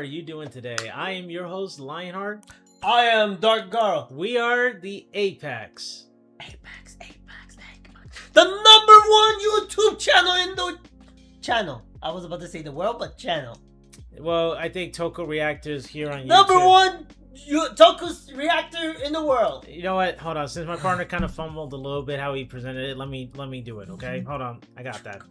are you doing today? I am your host, Lionheart. I am Dark Garo. We are the Apex. Apex. The #1 YouTube channel in the channel. I was about to say the world, but channel. Well, I think Toko Reactor's here on YouTube. #1 Toku's Reactor in the world. You know what? Hold on. Since my partner kind of fumbled a little bit how he presented it, let me do it, okay? Hold on. I got that.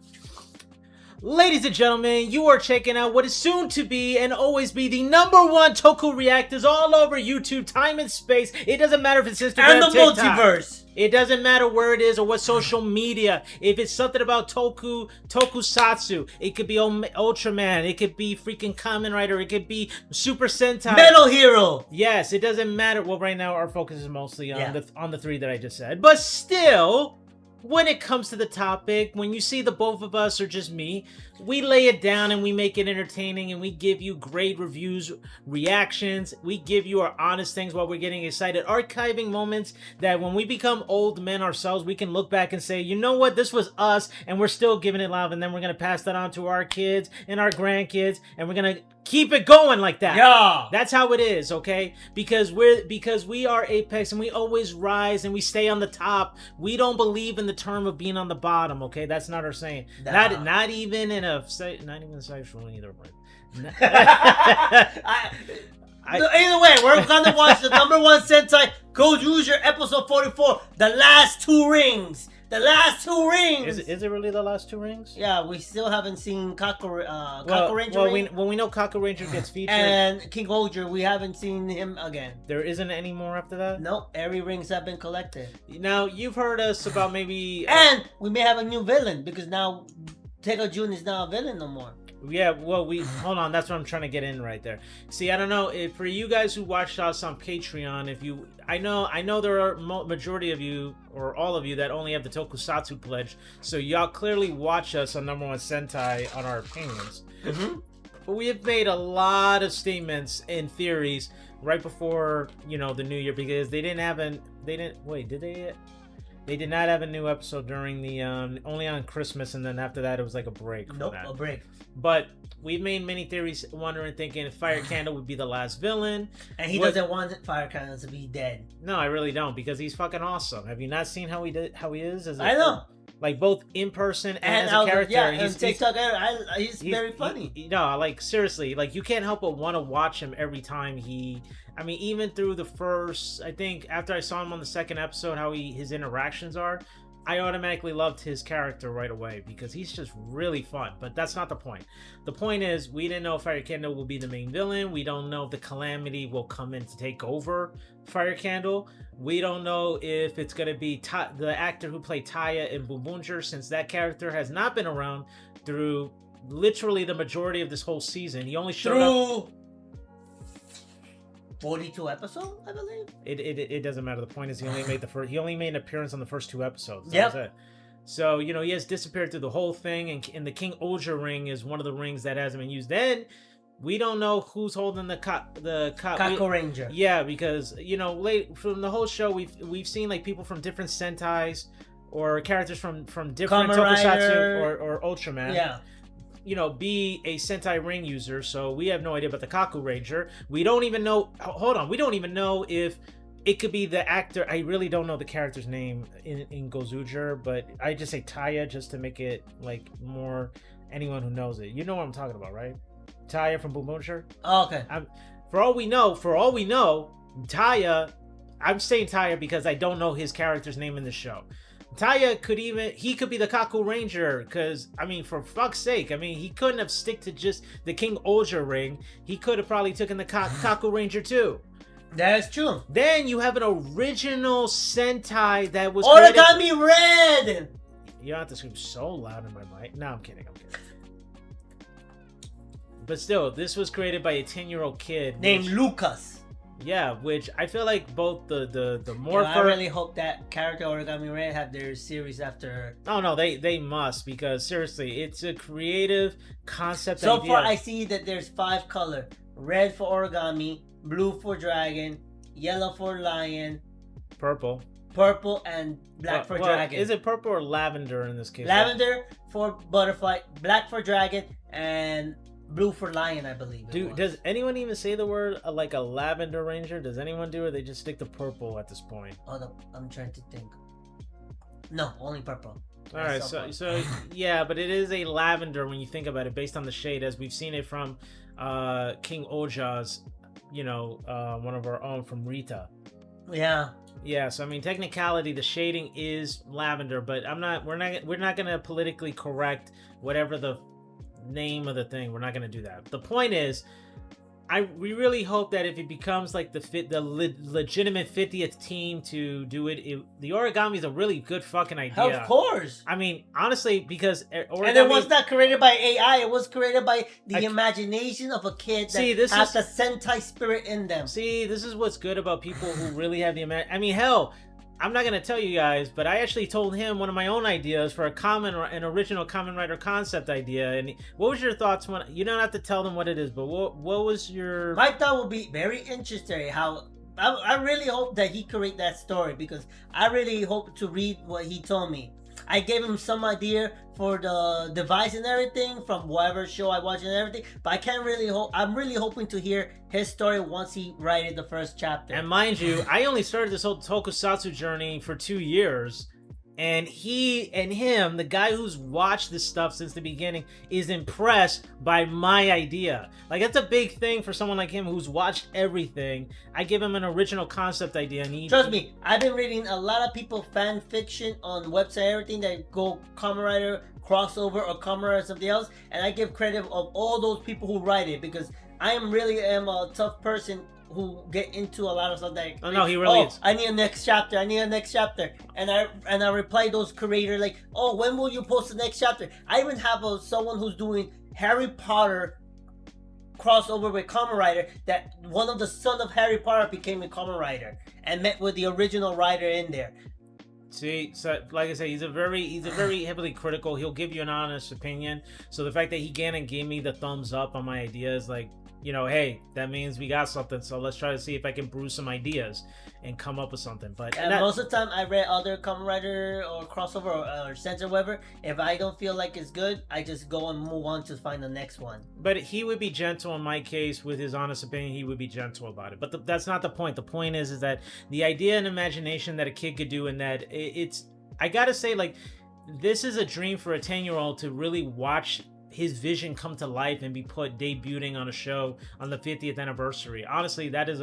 Ladies and gentlemen, you are checking out what is soon to be and always be the #1 Toku Reactors all over YouTube, time and space. It doesn't matter if it's Instagram, and the TikTok. multiverse. It doesn't matter where it is or what social media. If it's something about Tokusatsu, it could be Ultraman, it could be freaking Kamen Rider, it could be Super Sentai, Metal Hero. Yes, it doesn't matter. Well, right now our focus is mostly on the three that I just said. But still, when it comes to the topic, when you see the both of us or just me, we lay it down and we make it entertaining and we give you great reviews, reactions. We give you our honest things while we're getting excited. Archiving moments that when we become old men ourselves, we can look back and say, you know what? This was us and we're still giving it love. And then we're going to pass that on to our kids and our grandkids. And we're going to keep it going like that. Yeah. That's how it is, okay? Because we are Apex and we always rise and we stay on the top. We don't believe in the term of being on the bottom, okay? That's not our saying. Nah. Not even in a sexual either way. Either way, we're gonna watch the #1 Sentai Gozyuger episode 44, The Last Two Rings. The Last Two Rings. Is it really the last two rings? Yeah, we still haven't seen Kaku Ranger. Well, we know Kaku Ranger gets featured. And King Gozyuger, we haven't seen him again. There isn't any more after that? Nope, every rings have been collected. Now, you've heard us about maybe... And we may have a new villain, because now Tega Jun is not a villain no more. Yeah, well, hold on. That's what I'm trying to get in right there. See, I don't know if for you guys who watched us on Patreon, I know there are majority of you or all of you that only have the Tokusatsu pledge, so y'all clearly watch us on #1 Sentai on our opinions. But we have made a lot of statements and theories right before the new year because they did not have a new episode during the only on Christmas, and then after that it was like a break. Nope, a break. But we've made many theories, wondering, thinking Fire Candle would be the last villain, and he doesn't want Fire Candle to be dead. No, I really don't, because he's fucking awesome. Have you not seen how he is? I know. Like both in person and as a character. Yeah, and TikTok, he's very funny. Like seriously, like you can't help but want to watch him every time even through the first, I think after I saw him on the second episode, how his interactions are, I automatically loved his character right away because he's just really fun. But that's not the point. The point is, we didn't know if Fire Candle will be the main villain. We don't know if the Calamity will come in to take over Fire Candle. We don't know if it's going to be the actor who played Taya in Boombonger, since that character has not been around through literally the majority of this whole season. He only showed up 42 episodes, I believe. It doesn't matter. The point is, he only made an appearance on the first 2 episodes. Yep. That was it. So he has disappeared through the whole thing, and the King Oja ring is one of the rings that hasn't been used. Then we don't know who's holding the Kaku Ranger. Yeah, because late from the whole show, we've seen like people from different Sentais or characters from different Tokusatsu or Ultraman. Yeah. Be a Sentai ring user, so we have no idea about the Kaku Ranger. We don't even know. Hold on, we don't even know if it could be the actor. I really don't know the character's name in Gozyuger, but I just say Taya just to make it like more anyone who knows it. You know what I'm talking about, right? Taya from Boombonger. Oh, okay. For all we know, Taya. I'm saying Taya because I don't know his character's name in the show. Taya could be the Kaku Ranger, because, for fuck's sake, he couldn't have stick to just the King Oja ring. He could have probably taken the Kaku Ranger too. That's true. Then you have an original Sentai that was Origami Red! You don't have to scream so loud in my mic. No, I'm kidding. But still, this was created by a 10-year-old kid named Lucas. Yeah, which I feel like both the Morpher... I really hope that character Origami Red have their series after... Oh, no, they must, because seriously, it's a creative concept So idea. far, I see that there's 5 colors. Red for Origami, blue for Dragon, yellow for Lion, purple, and black for Dragon. Is it purple or lavender in this case? Lavender for Butterfly, black for Dragon, and blue for lion, I believe. Does anyone even say the word like a lavender ranger? Does anyone do, or they just stick to purple at this point? I'm trying to think. No, only purple. All right, so yeah, but it is a lavender when you think about it, based on the shade, as we've seen it from King Oja's, one of our own from Rita. Yeah. Yeah, so I mean, technicality, the shading is lavender, but we're not gonna politically correct whatever the name of the thing. We're not gonna do that. The point is, we really hope that if it becomes like the legitimate 50th team to do it, the origami is a really good fucking idea. Of course. I mean, honestly, because origami, and it was not created by AI. It was created by the imagination of a kid that has the Sentai spirit in them. See, this is what's good about people who really have the I mean, hell, I'm not gonna tell you guys, but I actually told him one of my own ideas for an original Kamen Rider concept idea. And what was your thoughts when you don't have to tell them what it is, but what was your? My thought would be very interesting. How I really hope that he create that story, because I really hope to read what he told me. I gave him some idea for the device and everything from whatever show I watched and everything, but I can't really I'm really hoping to hear his story once he writes the first chapter. And mind you, I only started this whole tokusatsu journey for 2 years, and him, the guy who's watched this stuff since the beginning, is impressed by my idea. Like, that's a big thing for someone like him who's watched everything. I give him an original concept idea, and trust me, I've been reading a lot of people fan fiction on website, everything that go Kamen Rider crossover or Kamen Rider or something else, and I give credit of all those people who write it, because I really am a tough person who get into a lot of stuff that he really is. I need a next chapter, and I reply those creators like, oh, when will you post the next chapter? I even have someone who's doing Harry Potter crossover with Kamen Rider, that one of the son of Harry Potter became a Kamen Rider and met with the original writer in there. See, so like I said, he's a very heavily critical. He'll give you an honest opinion. So the fact that he gave me the thumbs up on my ideas, like, hey, that means we got something. So let's try to see if I can brew some ideas and come up with something. But most of the time, I read other Kamen Rider or crossover or Sentai whatever. If I don't feel like it's good, I just go and move on to find the next one. But he would be gentle in my case with his honest opinion. He would be gentle about it. But that's not the point. The point is that the idea and imagination that a kid could do, and that it's, I gotta say, like, this is a dream for a 10-year-old to really watch his vision come to life and be debuting on a show on the 50th anniversary. Honestly, that is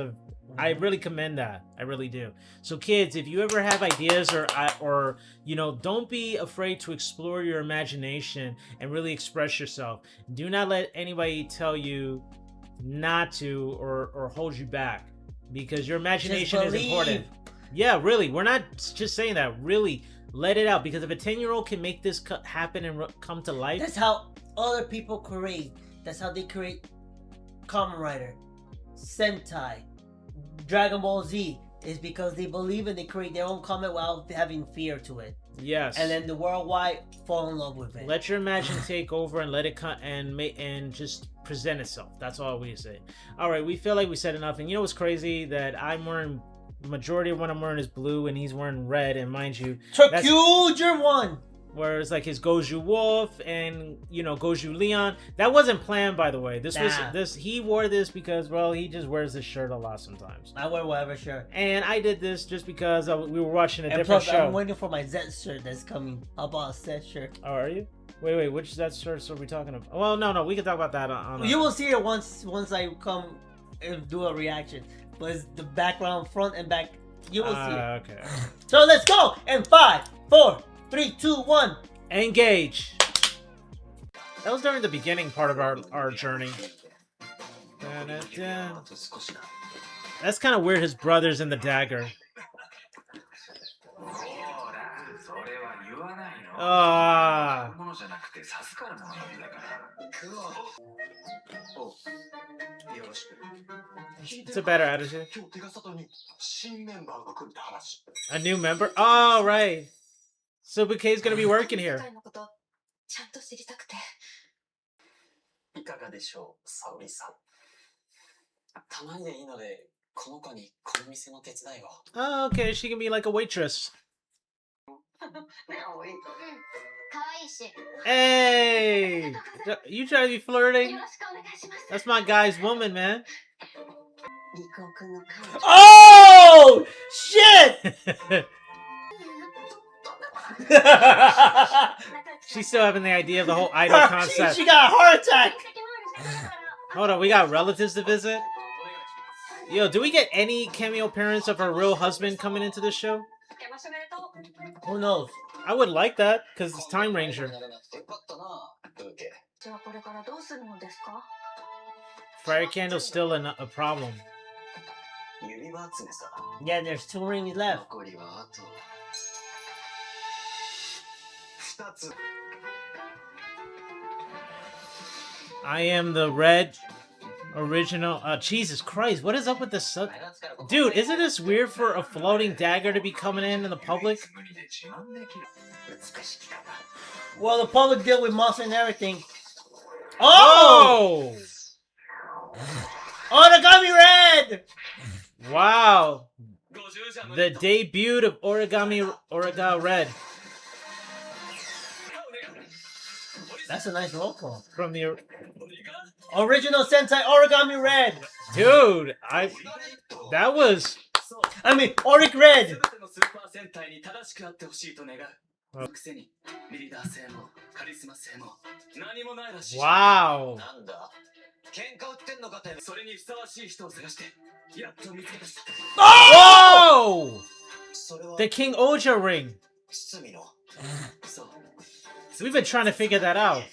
I really commend that. I really do. So kids, if you ever have ideas or don't be afraid to explore your imagination and really express yourself. Do not let anybody tell you not to or hold you back, because your imagination is important. Yeah, really. We're not just saying that. Really, let it out, because if a 10-year-old can make this happen and come to life, that's how other people create. That's how they create Kamen Rider, Sentai, Dragon Ball Z, is because they believe and they create their own comic without having fear to it. Yes. And then the worldwide fall in love with it. Let your imagination take over and let it come and just present itself. That's all we say. All right, we feel like we said enough. And you know what's crazy? That I'm wearing, majority of what I'm wearing is blue, and he's wearing red. And mind you, Gozyuger one. Whereas like his Goju Wolf and Goju Leon, that wasn't planned, by the way. He wore this because, well, he just wears this shirt a lot sometimes. I wear whatever shirt. And I did this just because we were watching a different plus, show. I'm waiting for my Z shirt that's coming. I bought a Z shirt. Oh, are you? Wait, which Z shirts are we talking about? Well, no, we can talk about that on you will see it once I come and do a reaction. But it's the background, front and back. You will see it. Okay. So let's go. And 5, 4, 3, 2, 1. Engage. That was during the beginning part of our journey. Da-da-da. That's kind of weird. His brother's in the dagger. Ah. It's a better attitude. A new member? Oh, right. So Bouquet's gonna be working here. Oh, okay, she can be like a waitress. Hey! You try to be flirting? That's my guy's woman, man. Oh! Shit! She's still having the idea of the whole idol concept. She got a heart attack. Hold on, we got relatives to visit? Yo, do we get any cameo appearance of her real husband coming into this show? Who knows? I would like that, because it's Time Ranger. Fire Candle's still a problem. Yeah, there's 2 rings left. I am the red original. Jesus Christ, what is up with this? Dude, isn't this weird for a floating dagger to be coming in the public? Well, the public deal with monster and everything. Oh! Origami Red! Wow. The debut of Origami Red. That's a nice roll call. From the original Sentai Origami Red. Dude, that was... I mean, Oric Red. Wow. Oh! The King Oja ring. We've been trying to figure that out.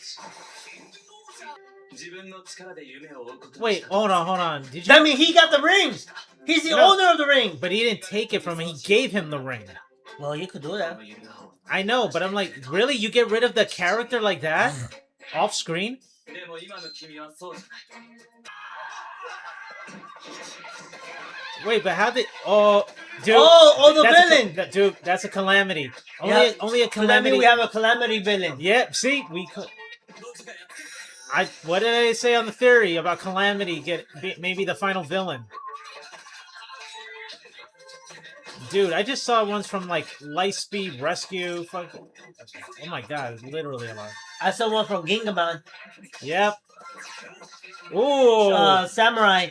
Wait, hold on. Did you? That mean he got the ring. He's the owner of the ring. But he didn't take it from him. He gave him the ring. Well, you could do that. I know, but I'm like, really? You get rid of the character like that? Off screen? Wait, but how did... Oh, dude. Oh, the villain. Dude, that's a calamity. Only a calamity. So that means we have a calamity villain. Yep, see? We could... What did I say on the theory about calamity maybe the final villain? Dude, I just saw ones from like Lightspeed Rescue. Fuck. Oh my god, literally a lot. I saw one from Gingaman. Yep. Ooh. Samurai.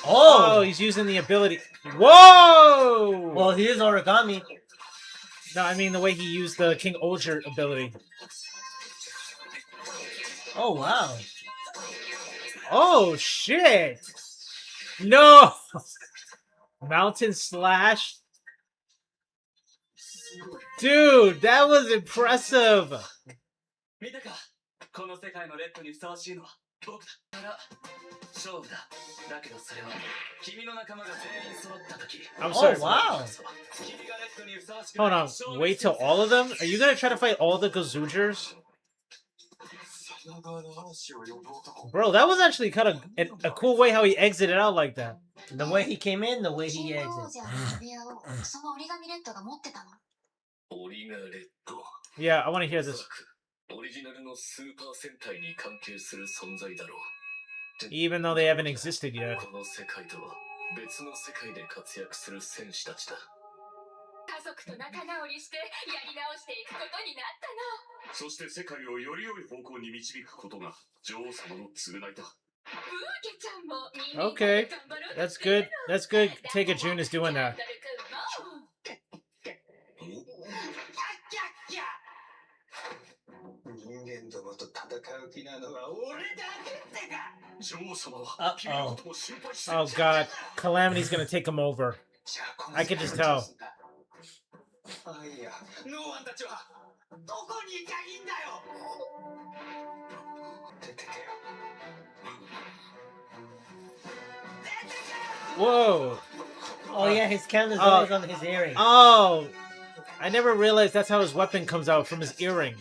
Oh, he's using the ability. Whoa! Well, he is origami. No, I mean the way he used the King Oger ability. Oh, wow. Oh, shit! No! Mountain Slash? Dude, that was impressive! I'm sorry. Oh, wow. Hold on. Wait till all of them? Are you gonna try to fight all the Gozugers? Bro, that was actually kind of a cool way how he exited out like that. The way he came in, the way he exited. Yeah, I want to hear this. Even though they haven't existed yet. Okay, that's good. That's good. Take June is doing that. Uh-oh. Oh god, Calamity's gonna take him over. I can just tell. Whoa. Oh yeah, his candle's always on his earring. Oh, I never realized that's how his weapon comes out, from his earring.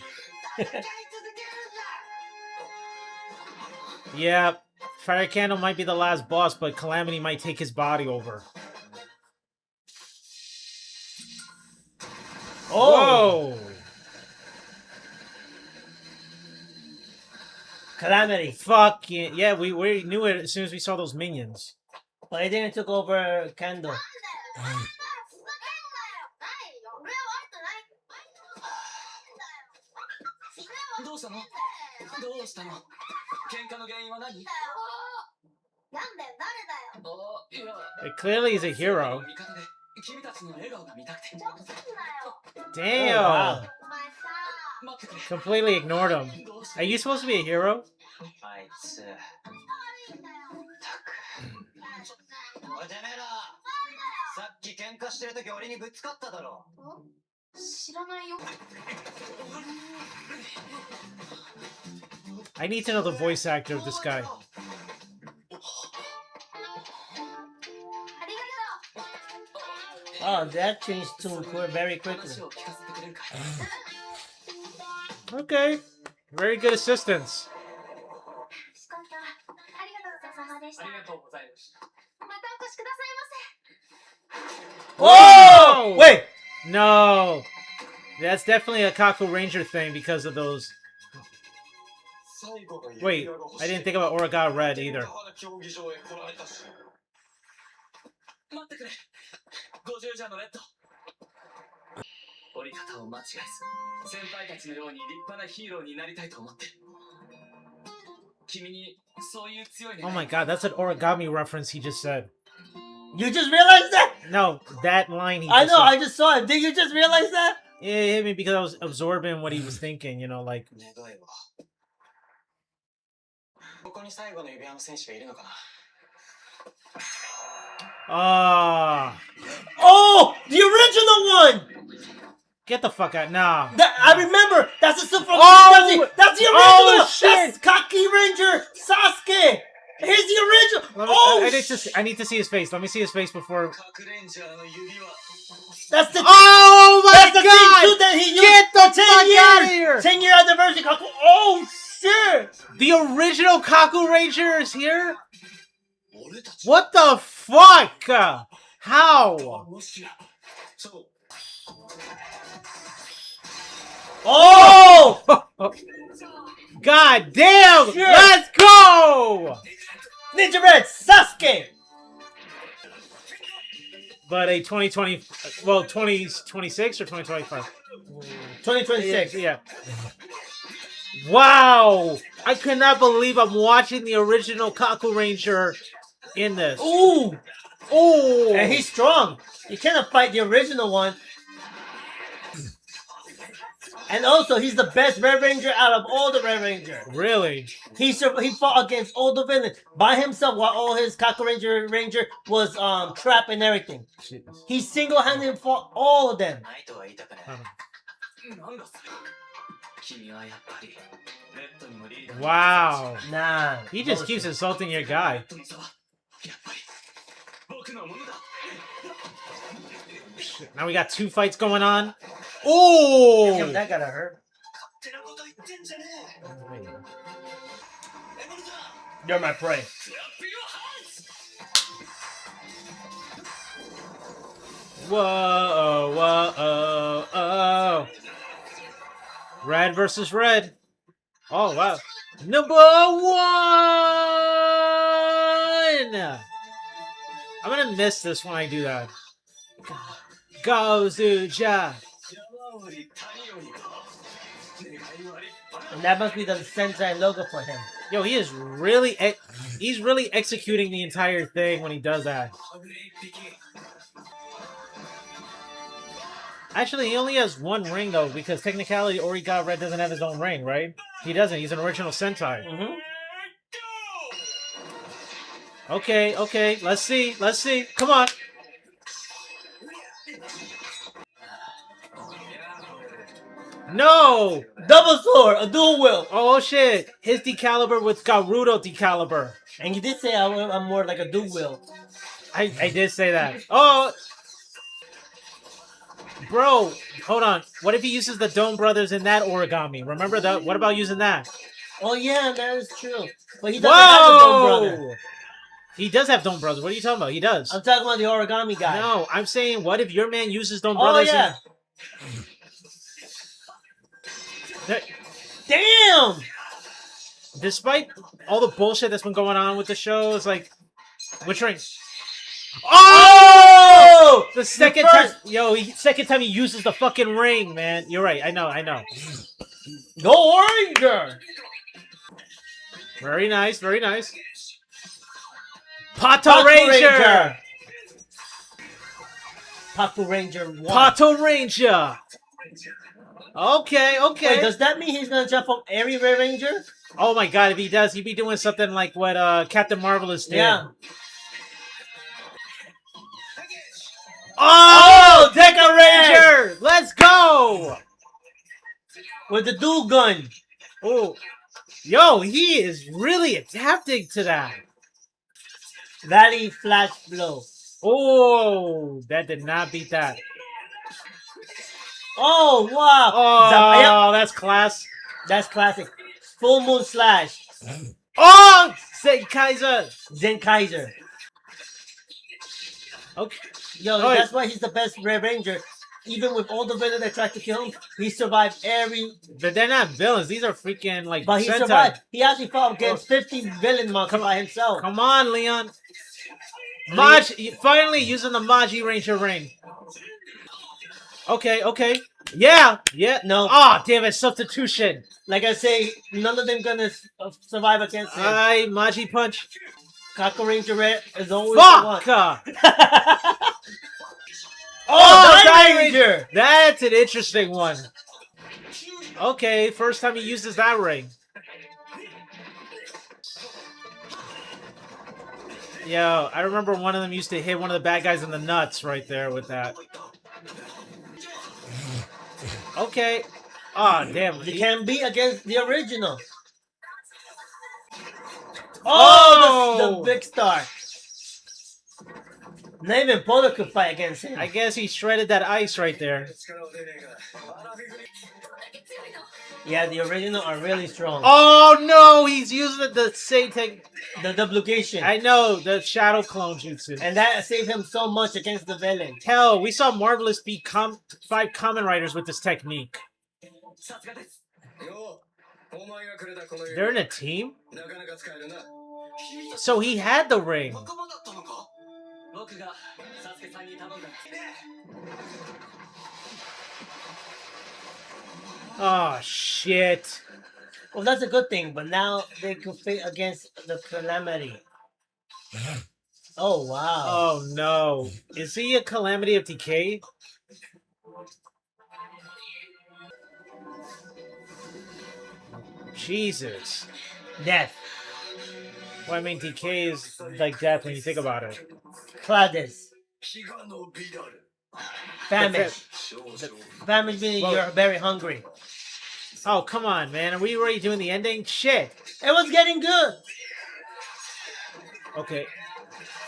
Yeah, Fire Candle might be the last boss, but Calamity might take his body over. Oh! Whoa! Calamity. Fuck yeah, we knew it as soon as we saw those minions. But it didn't took over Candle. Clearly he's a hero. Damn. Oh, wow. Completely ignored him. Are you supposed to be a hero? I need to know the voice actor of this guy. Oh, that changed tune very quickly. Okay. Very good assistance. Whoa! Wait! No! That's definitely a Kaku Ranger thing because of those. Wait, I didn't think about Origami Red either. Oh my god, that's an origami reference he just said. You just realized that? No, that line he just I know, said. I just saw it. Did you just realize that? Yeah, it hit me because I was absorbing what he was thinking, you know, like... Ah. Oh! The original one! Get the fuck out. Nah. I remember! That's the super. Oh! That's the original! Oh, shit! That's Kaki Ranger Sasuke! Here's the original! I need to see his face. Let me see his face before... That's the... Oh my that's the god! thing too that he used. Get the fuck out of here! 10-year anniversary Kaku. Oh shit! The original Kaku Ranger is here? What the fuck? How? Oh! God damn! Shit. Let's go! Ninja Red Sasuke! But a 2020, well, 2026 or 2025? 2026. Yeah. Wow! I could not believe I'm watching the original Kaku Ranger in this. Ooh! Ooh! And he's strong. You cannot fight the original one. And also, he's the best Red Ranger out of all the Red Rangers. Really? He fought against all the villains by himself while all his Kaku Ranger was trapped and everything. He single-handedly fought all of them. Wow. Nah. He just keeps insulting your guy. Now we got two fights going on. Oh! Damn, that gotta hurt. You're my prey. Whoa, whoa, oh. Red versus red. Oh, wow. Number 1! I'm gonna miss this when I do that. Gozyuger. And that must be the Sentai logo for him. Yo, he's really executing the entire thing when he does that. Actually, he only has one ring though, because technically Origami Red doesn't have his own ring, right? He doesn't. He's an original Sentai. Mm-hmm. Okay. Let's see. Come on. No! Double sword, a dual wield. Oh shit! His decaliber with Garudo decaliber. And you did say I'm more like a dual wield. I did say that. Oh! Bro, hold on. What if he uses the Dome Brothers in that origami? Remember that? What about using that? Oh yeah, that is true. But he doesn't have the Dome Brother. He does have Dome Brothers. What are you talking about? He does. I'm talking about the origami guy. No, I'm saying, what if your man uses Dome Brothers? Oh yeah. Damn! Despite all the bullshit that's been going on with the show, it's like, which ring? Oh! The second time, second time he uses the fucking ring, man. You're right. I know. Go Ranger! Very nice, very nice. Pato Pato Ranger! Pato Ranger 1. Pato Ranger! Okay, okay. Wait, does that mean he's gonna jump from every Red Ranger? Oh my god, if he does, he'd be doing something like what Captain Marvelous did. Yeah. Oh, Deca Ranger! Let's go! With the dual gun. Oh, yo, he is really adapting to that. Valley Flash Blow. Oh, that did not beat that. Oh, wow. Oh, that's class. That's classic. Full Moon Slash. Oh, Zen Kaiser. Zen Kaiser. Okay. Yo, Oh, that's why he's the best Red Ranger. Even with all the villains that tried to kill him, he survived every... But they're not villains. These are freaking, like, But he Sentai. survived. He actually fought against 50 villain monsters by himself. Come on, Leon. Maj, finally using the Maji Ranger ring. Okay, okay. Yeah, yeah. No. Oh, damn it, substitution. Like I say, none of them gonna survive against him. Aye, Maji punch. Kaku Ranger Red is always Fuck! the one. Oh, Diamond Ranger! That's an interesting one. Okay, first time he uses that ring. Yo, I remember one of them used to hit one of the bad guys in the nuts right there with that. Okay. Oh, damn. You can't beat against the original. Oh! The big star. Not even Polo could fight against him. I guess he shredded that ice right there. Yeah, the original are really strong. Oh no, he's using the same thing. The duplication. I know, the shadow clone jutsu. And that saved him so much against the villain. Hell, we saw Marvelous beat 5 Kamen Riders with this technique. They're in a team? So he had the ring. Oh, shit. Well, that's a good thing, but now they could fight against the Calamity. Oh, wow. Oh, no. Is he a Calamity of Decay? Jesus. Death. Well, I mean, Decay is like death when you think about it. Clades. Famish. Famish meaning you're very hungry. Oh, come on, man. Are we already doing the ending? Shit. It was getting good. Okay.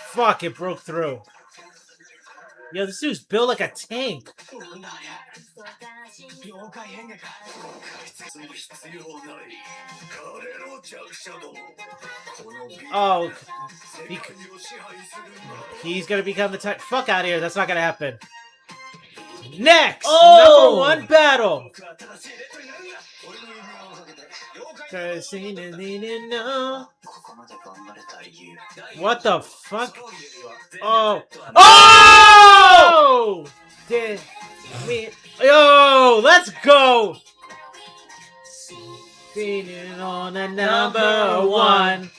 Fuck, it broke through. Yo, this dude's built like a tank. Oh. He's gonna become the type. Fuck out of here. That's not gonna happen. Next! #1 battle! What the fuck? Oh! Oh! Yo! Let's go! Feeling on a #1.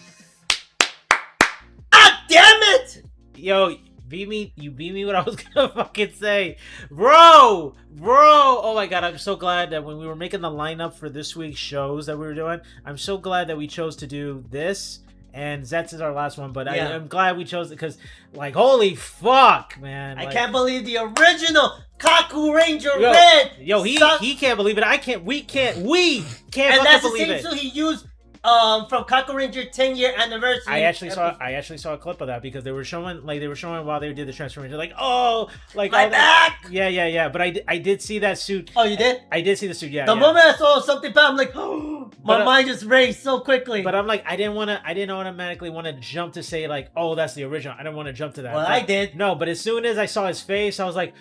Ah, damn it! Yo, you beat me what I was gonna fucking say. Bro! Oh my god, I'm so glad that when we were making the lineup for this week's shows that we were doing, I'm so glad that we chose to do this. And Zetz is our last one, but yeah. I'm glad we chose it because, like, holy fuck, man. I like, can't believe the original Kaku Ranger Red. Yo, he can't believe it. We can't and fucking that's the believe same it. suit he used from Kaku Ranger 10-year anniversary. I actually saw a clip of that because they were showing while they did the transformation, like, oh, like my back. Yeah. But I did see that suit. Oh, you did? I did see the suit. Yeah. The moment I saw something bad, I'm like, oh, my mind just raced so quickly. But I'm like, I didn't automatically want to jump to say like, oh, that's the original. I didn't want to jump to that. Well, I did. No, but as soon as I saw his face, I was like,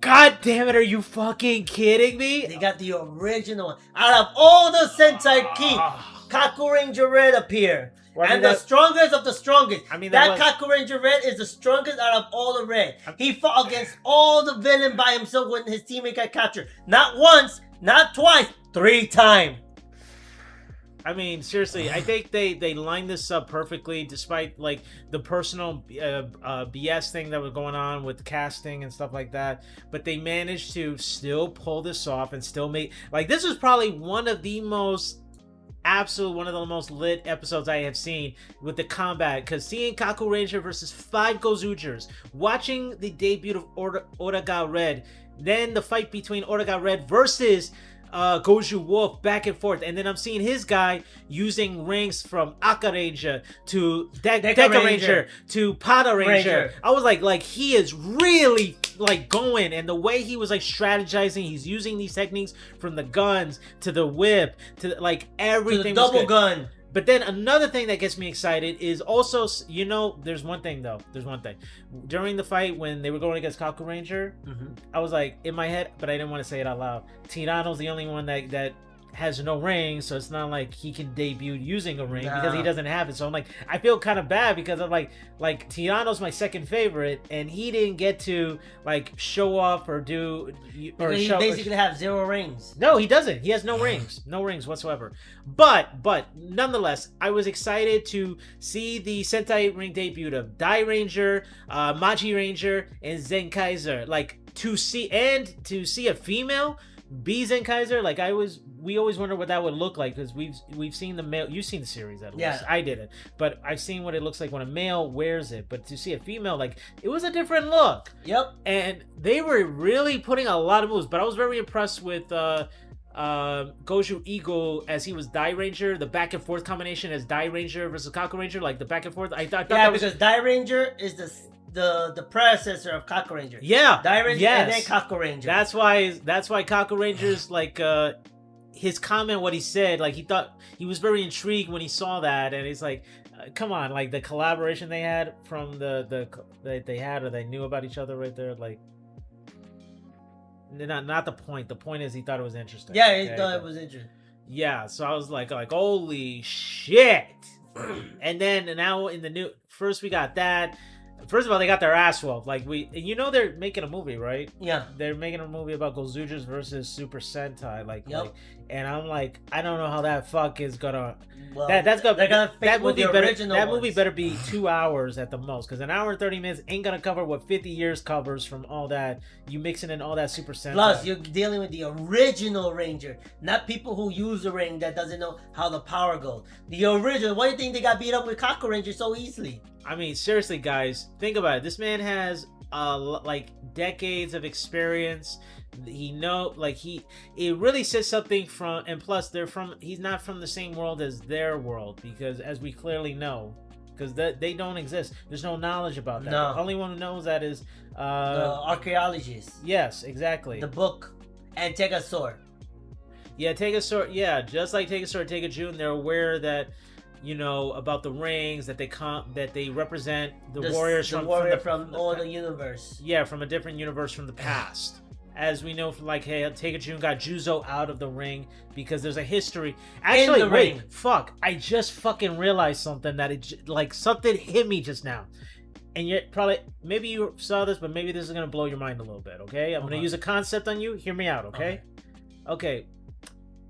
God damn it, are you fucking kidding me? They got the original one. Out of all the Sentai Ki, Kaku Ranger Red appear. Well, and the strongest of the strongest. I mean, that Kaku Ranger Red is the strongest out of all the Red. He fought against all the villain by himself when his teammate got captured. Not once, not twice, 3-time. I mean, seriously, I think they lined this up perfectly, despite like the personal BS thing that was going on with casting and stuff like that. But they managed to still pull this off and still make like this was probably one of the most lit episodes I have seen with the combat, because seeing Kaku Ranger versus 5 Gozugers, watching the debut of Oraga Red, then the fight between Oraga Red versus Goju Wolf back and forth, and then I'm seeing his guy using rings from Aka Ranger to Deka Ranger to Pada Ranger. I was like he is really like going, and the way he was like strategizing, he's using these techniques from the guns to the whip to like everything. To the double gun. But then another thing that gets me excited is also, you know, there's one thing. During the fight when they were going against Kaku Ranger, I was like, in my head, but I didn't want to say it out loud, Tirano's the only one that has no ring, so it's not like he can debut using a ring because he doesn't have it. So I'm like, I feel kind of bad because I'm like Tirano's my second favorite, and he didn't get to like show off or do or he show. Basically, have 0 rings. No, he doesn't. He has no rings, no rings whatsoever. But nonetheless, I was excited to see the Sentai ring debut of Dai Ranger, Maji Ranger, and Zen Kaiser. Like to see a female be Zen Kaiser, like we always wonder what that would look like, because we've seen the male. You've seen the series at least. Yeah. I didn't, but I've seen what it looks like when a male wears it. But to see a female, like, it was a different look. Yep. And they were really putting a lot of moves. But I was very impressed with Goju Eagle as he was Dai Ranger. The back and forth combination as Dai Ranger versus Kaku Ranger, like the back and forth. I thought that because Dai Ranger is the predecessor of Kaku Ranger. Yeah. Dai Ranger and then Kaku Ranger. That's why Kaku Ranger's like his comment, what he said, like he thought he was very intrigued when he saw that, and he's like, come on, like the collaboration they had from that they had or they knew about each other right there, like not the point. The point is he thought it was interesting. Yeah, he thought it was interesting. Yeah, so I was like holy shit. And then now in the new first we got that. First of all, they got their ass whooped. Like they're making a movie, right? Yeah. They're making a movie about Gozugers versus Super Sentai. Yep. And I'm like, I don't know how that fuck is gonna. Well, that's gonna. They're gonna fit with the original. That movie better be 2 hours at the most, because an hour and 30 minutes ain't gonna cover what 50 years covers from all that. You mixing in all that Super Sentai. Plus, you're dealing with the original Ranger, not people who use the ring that doesn't know how the power goes. The original. Why do you think they got beat up with Kaku Ranger so easily? I mean, seriously, guys, think about it. This man has like decades of experience. It really says something from, and plus he's not from the same world as their world, because as we clearly know, because they don't exist. There's no knowledge about that. No. The only one who knows that is the archaeologist. Yes, exactly. The book and Take a Sword. Yeah, Take a Sword. Yeah, just like Take a Sword, Take a June. They're aware that, you know, about the rings, that they represent the warriors from all the universe. Yeah, from a different universe from the past. As we know, from like, hey, Take a June got Juzo out of the ring because there's a history. Actually, wait, fuck! I just fucking realized something something hit me just now, and yet maybe you saw this, but maybe this is gonna blow your mind a little bit. Okay, I'm gonna use a concept on you. Hear me out, okay? Okay.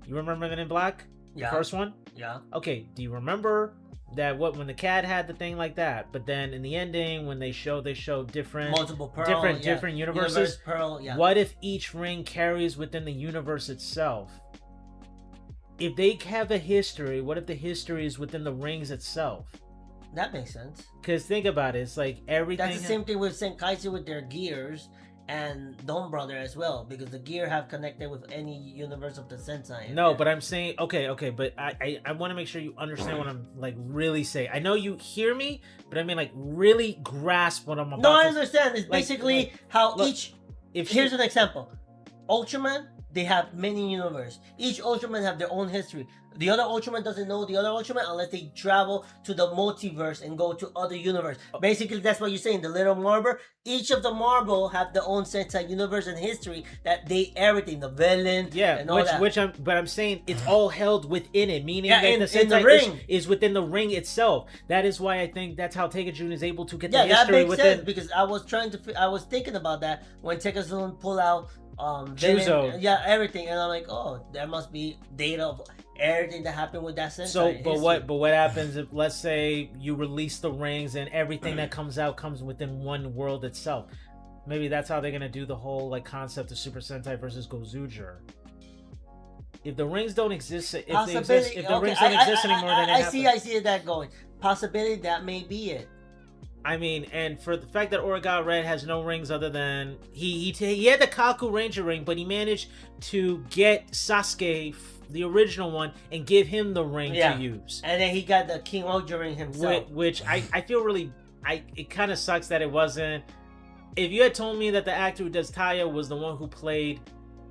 You remember Men in Black? Yeah. The first one? Yeah. Okay, do you remember that when the cat had the thing like that, but then in the ending when they show different multiple pearl, different universes? Pearl, yeah. What if each ring carries within the universe itself? If they have a history, what if the history is within the rings itself? That makes sense. Because think about it, it's like everything. That's the same thing with Senkaichi with their gears, and Dawn Brother as well, because the gear have connected with any universe of the Sentai. No, but I'm saying okay, but I want to make sure you understand what I'm like really saying. I know you hear me, but I mean like really grasp what I'm about. No, I understand. It's basically how look, each. Here's an example: Ultraman. They have many universes. Each Ultraman have their own history. The other Ultraman doesn't know the other Ultraman unless they travel to the multiverse and go to other universe. Basically, that's what you're saying. The little marble. Each of the marble have their own Sentai universe and history that everything, the villain, and all that. But I'm saying it's all held within it, meaning that the in the Sentai ring is within the ring itself. That is why I think that's how Tekajun is able to get the that history makes within. sense, because I was thinking about that when Tekajun pull out Chuzo. Yeah, everything. And I'm like, oh, there must be data of everything that happened with that Sentai. So, but what happens if, let's say, you release the rings and everything that comes out comes within one world itself? Maybe that's how they're gonna do the whole like concept of Super Sentai versus Gozyuger. If the rings don't exist, if the rings don't exist anymore, then I see that going. Possibility that may be it. I mean, and for the fact that Oraga Red has no rings other than he had the Kaku Ranger ring, but he managed to get Sasuke, the original one, and give him the ring to use. And then he got the King Oja ring himself. Which I feel really, it kind of sucks that it wasn't. If you had told me that the actor who does Taya was the one who played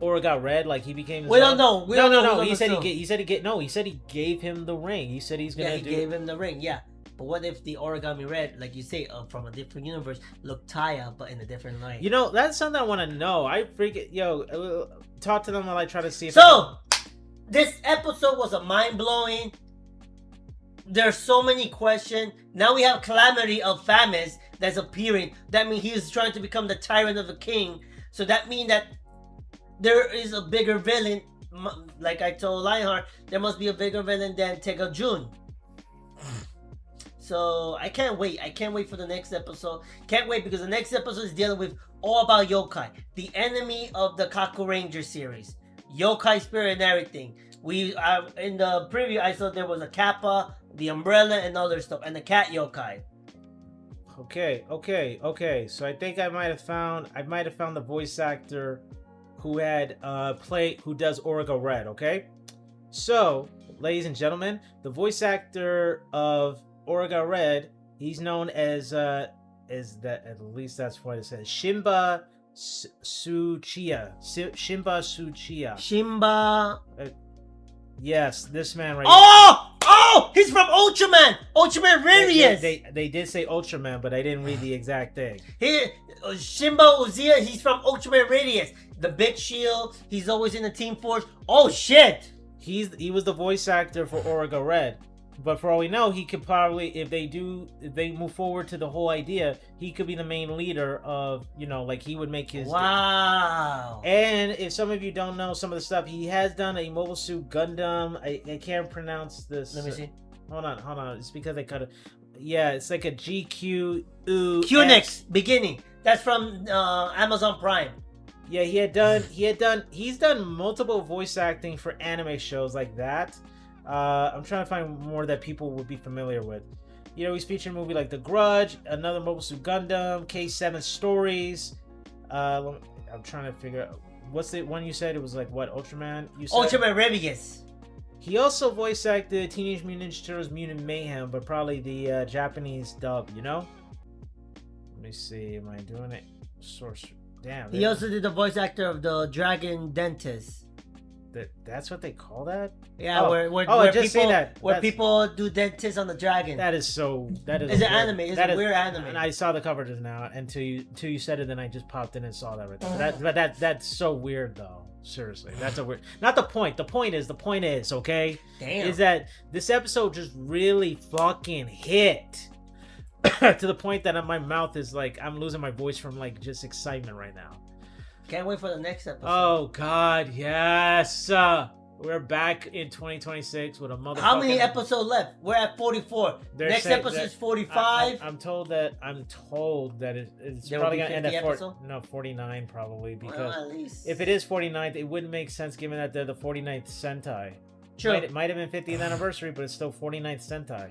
Oraga Red, like he became. We don't know. No. He said he gave him the ring. He said he's gonna. He gave him the ring. Yeah. But what if the Origami Red, like you say, from a different universe, looked Taya but in a different light? You know, that's something I want to know. I freaking talk to them while I try to see. If this episode was a mind blowing. There's so many questions. Now we have Calamity of Famous that's appearing. That means he is trying to become the tyrant of the king. So that means that there is a bigger villain. Like I told Lionheart, there must be a bigger villain than Tega Jun. So I can't wait. I can't wait for the next episode. Can't wait because the next episode is dealing with all about yokai, the enemy of the Kaku Ranger series, yokai spirit and everything. We in the preview I saw there was a kappa, the umbrella, and other stuff, and the cat yokai. Okay. So I think I might have found the voice actor who had who does Oraga Red. Okay, so ladies and gentlemen, the voice actor of Oraga Red, he's known as that, at least that's what it says, Shimba Tsuchiya. Yes, this man right here. He's from Ultraman Radius. They did say Ultraman, but I didn't read the exact thing. Shimba Uziya, he's from Ultraman Radius. The big shield, he's always in the Team Force. Oh shit! He was the voice actor for Oraga Red. But for all we know, he could probably, if they move forward to the whole idea, he could be the main leader of, like he would make his. Wow. And if some of you don't know some of the stuff, he has done a Mobile Suit Gundam. I can't pronounce this. Let me see. Hold on. It's because I cut it. Yeah, it's like a GQ. QNX beginning. That's from Amazon Prime. Yeah, he's done multiple voice acting for anime shows like that. I'm trying to find more that people would be familiar with. He's featured in a movie like The Grudge, another Mobile Suit Gundam, K7 Stories. I'm trying to figure out what's the one you said. It was like what, Ultraman? You said Ultraman Rebius. He also voice acted Teenage Mutant Ninja Turtles Mutant Mayhem, but probably the Japanese dub. Let me see. Am I doing it? Source. Damn. He also did the voice actor of the Dragon Dentist. That's what they call that? Yeah, where people do dentists on the dragon. That is It's an anime. It's a weird anime. And I saw the cover just now. Until you said it, then I just popped in and saw that right there. That's so weird though. Seriously, that's a weird. Not the point. The point is okay. Damn. Is that this episode just really fucking hit to the point that my mouth is like I'm losing my voice from like just excitement right now. Can't wait for the next episode. Oh God, yes! We're back in 2026 with a motherfucking. How many episodes left? We're at 44. Next episode is 45. I'm told that it's probably gonna end at 49 probably, because at least. If it is 49, it wouldn't make sense given that they're the 49th Sentai. True. It might have been 50th anniversary, but it's still 49th Sentai.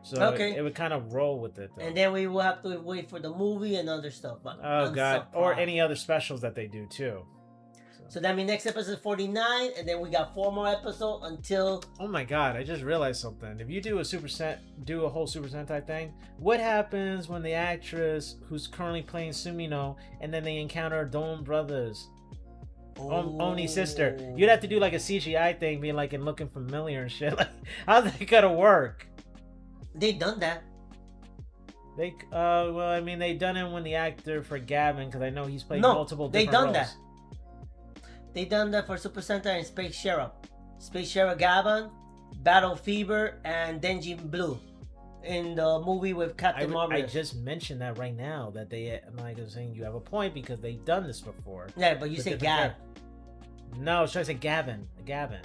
So it would kind of roll with it, though. And then we will have to wait for the movie and other stuff. But oh God, or any other specials that they do too. So that means next episode is 49, and then we got 4 more episodes until. Oh my God! I just realized something. If you do a whole Super Sentai thing, what happens when the actress who's currently playing Sumino and then they encounter Dome Brothers? Oni's sister. You'd have to do like a CGI thing, being like and looking familiar and shit. Like, how's that gonna work? They done that. They done it when the actor for Gavin, because I know he's played multiple different roles. That. They done that for Super Sentai and Space Sheriff. Space Sheriff Gavin, Battle Fever, and Denji Blue. in the movie with Captain Marvel. I just mentioned that right now that they. Mike was saying you have a point because they've done this before. Yeah, but you say Gav. No, should I say Gavin? Gavin.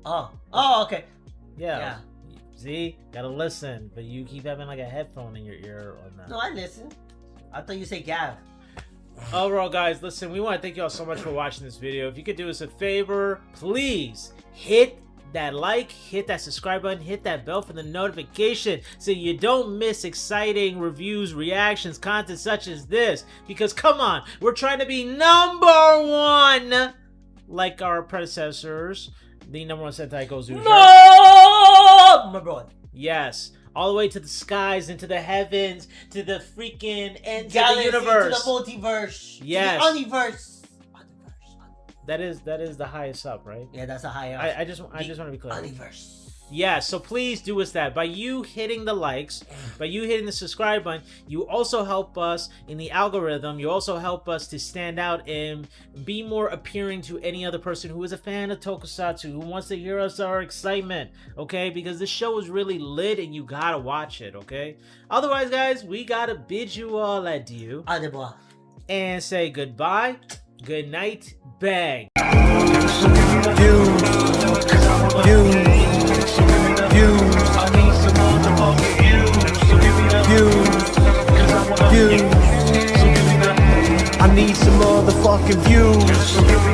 Oh, okay. Yeah. See, gotta listen, but you keep having like a headphone in your ear on that. No, I listen. I thought you say Gav. Overall, guys, listen, we want to thank you all so much for watching this video. If you could do us a favor, please hit that like, hit that subscribe button, hit that bell for the notification so you don't miss exciting reviews, reactions, content such as this. Because come on, we're trying to be #1 like our predecessors, the #1 Sentai Gozyuger. #1. Yes. All the way to the skies, into the heavens, to the freaking end Galaxy, of the universe. to the multiverse. Yes. To the universe. That is the highest up, right? Yeah, that's a high up. I just want to be clear. Universe. Yeah, so please do us that. By you hitting the likes, by you hitting the subscribe button, you also help us in the algorithm. You also help us to stand out and be more appealing to any other person who is a fan of Tokusatsu, who wants to hear our excitement, okay? Because this show is really lit and you gotta watch it, okay? Otherwise, guys, we gotta bid you all adieu. Au revoir. And say goodbye, good night, bang. I need some motherfucking views.